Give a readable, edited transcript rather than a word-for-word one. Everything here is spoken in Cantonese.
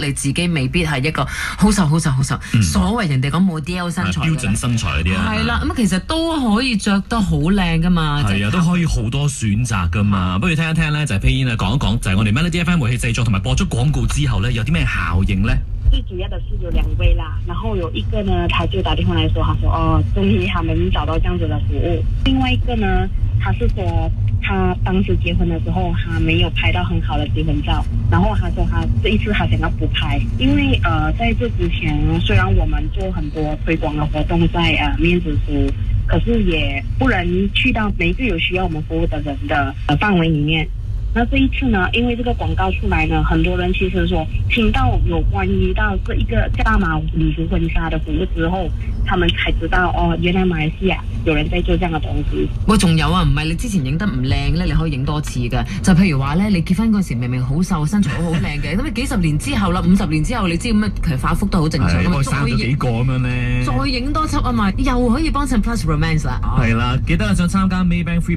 得你自己未必係一個好瘦，所謂人哋講model身材標準身材嗰啲啊，係啦，咁其實都可以着得好靚噶嘛，係啊，都可以好多選擇噶嘛。不如聽一聽咧，就係佩燕啊講一講，就係我哋 Melody FM 煤氣製作同埋播出廣告之後咧，有啲咩效應咧？最主要的是有2位啦，然後有一個呢，他就打電話來說，他說哦，終於他們找到這樣子的服務。另外一個呢，他是說他當時結婚的時候，他沒有拍到很好的結婚照，然後他說他這一次他想要補拍，因為在這之前雖然我們做很多推廣的活動在面子書，可是也不能去到每一個有需要我們服務的人的範圍裡面。那這一次呢，因為這個廣告出來呢，很多人其實說聽到有關於到這一個大馬禮服婚紗的服務之後，他們才知道哦，原來馬來西亞有人在做這樣嘅東西。喂，仲有啊，唔係你之前影得唔靚咧，你可以影多次㗎。就譬如話咧，你結婚嗰時明明好瘦，身材好靚嘅，咁你幾十年之後啦，50年之後，你知咁其實反覆都好正常。係，生咗幾個咁樣咧，再影多輯啊嘛，又可以幫襯 Plus Romance 啦。係啦，記得想參加 Maybank Free